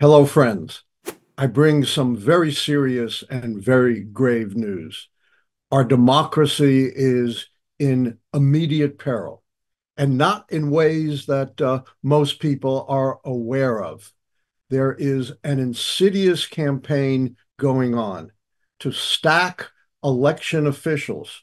Hello, friends. I bring some very serious and very grave news. Our democracy is in immediate peril, and not in ways that most people are aware of. There is an insidious campaign going on to stack election officials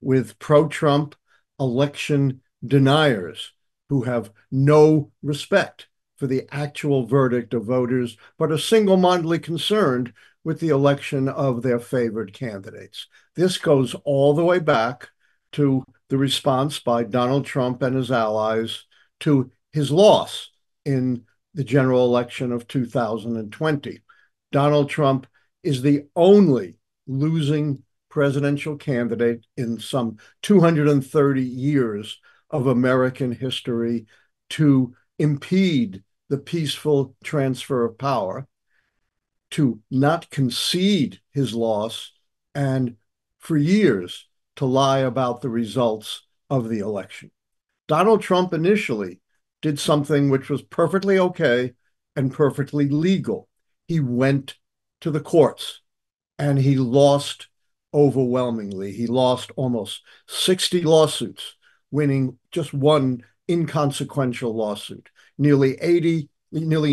with pro-Trump election deniers who have no respect for the actual verdict of voters, but are single-mindedly concerned with the election of their favored candidates. This goes all the way back to the response by Donald Trump and his allies to his loss in the general election of 2020. Donald Trump is the only losing presidential candidate in some 230 years of American history to impede the peaceful transfer of power, to not concede his loss, and for years to lie about the results of the election. Donald Trump initially did something which was perfectly okay and perfectly legal. He went to the courts and he lost overwhelmingly. He lost almost 60 lawsuits, winning just one inconsequential lawsuit. Nearly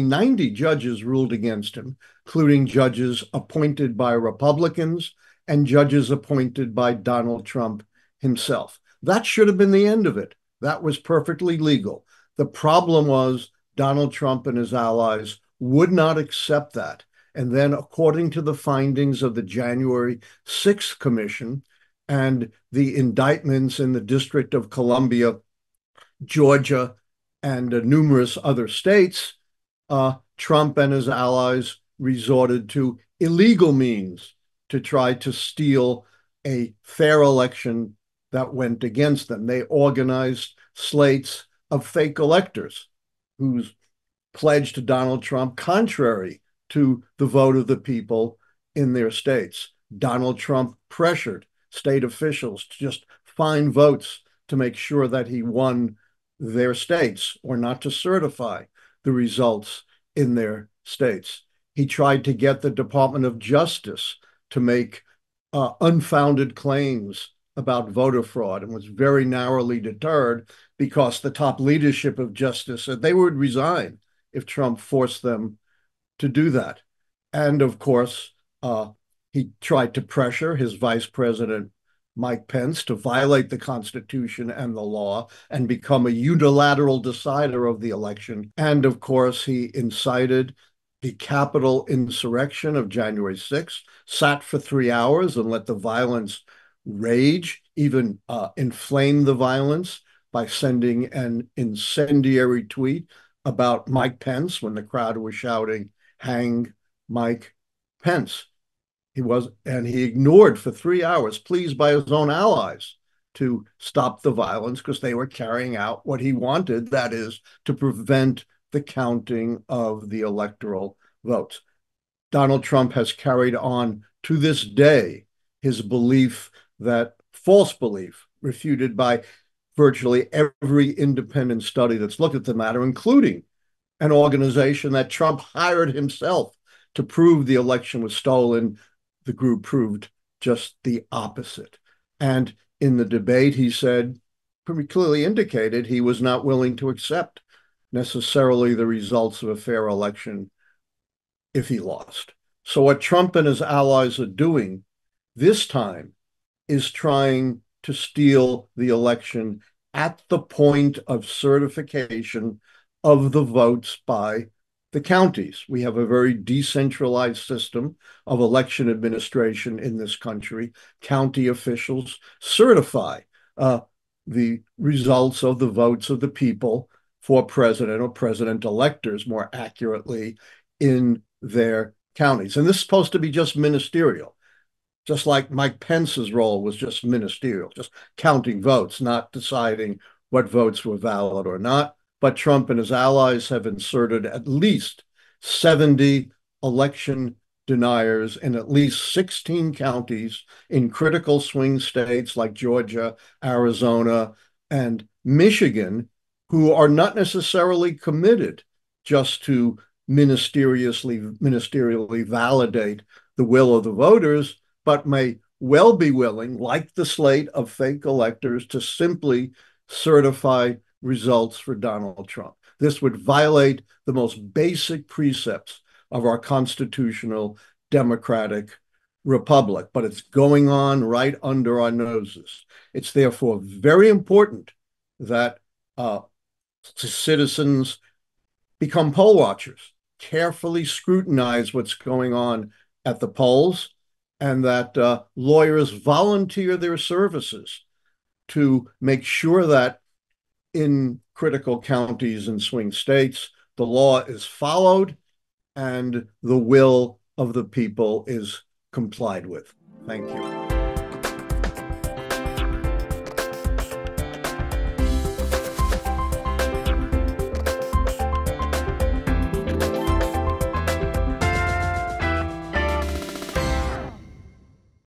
90 judges ruled against him, including judges appointed by Republicans and judges appointed by Donald Trump himself. That should have been the end of it. That was perfectly legal. The problem was Donald Trump and his allies would not accept that. And then, according to the findings of the January 6th Commission and the indictments in the District of Columbia, Georgia, and numerous other states, Trump and his allies resorted to illegal means to try to steal a fair election that went against them. They organized slates of fake electors whose pledge to Donald Trump contrary to the vote of the people in their states. Donald Trump pressured state officials to just find votes to make sure that he won their states or not to certify the results in their states. He tried to get the Department of Justice to make unfounded claims about voter fraud and was very narrowly deterred because the top leadership of justice said they would resign if Trump forced them to do that. And of course, he tried to pressure his vice president, Mike Pence, to violate the Constitution and the law and become a unilateral decider of the election. And of course, he incited the Capitol insurrection of January 6th, sat for 3 hours and let the violence rage, even inflame the violence by sending an incendiary tweet about Mike Pence when the crowd was shouting, "Hang Mike Pence." He ignored for 3 hours, pleased by his own allies to stop the violence because they were carrying out what he wanted, that is, to prevent the counting of the electoral votes. Donald Trump has carried on to this day his belief that false belief, refuted by virtually every independent study that's looked at the matter, including an organization that Trump hired himself to prove the election was stolen. The group proved just the opposite. And in the debate, he said, pretty clearly indicated he was not willing to accept necessarily the results of a fair election if he lost. So what Trump and his allies are doing this time is trying to steal the election at the point of certification of the votes by the counties. We have a very decentralized system of election administration in this country. County officials certify the results of the votes of the people for president or president electors, more accurately, in their counties. And this is supposed to be just ministerial, just like Mike Pence's role was just ministerial, just counting votes, not deciding what votes were valid or not. But Trump and his allies have inserted at least 70 election deniers in at least 16 counties in critical swing states like Georgia, Arizona, and Michigan, who are not necessarily committed just to ministerially validate the will of the voters, but may well be willing, like the slate of fake electors, to simply certify results for Donald Trump. This would violate the most basic precepts of our constitutional democratic republic, but it's going on right under our noses. It's therefore very important that citizens become poll watchers, carefully scrutinize what's going on at the polls, and that lawyers volunteer their services to make sure that in critical counties and swing states, the law is followed and the will of the people is complied with. Thank you.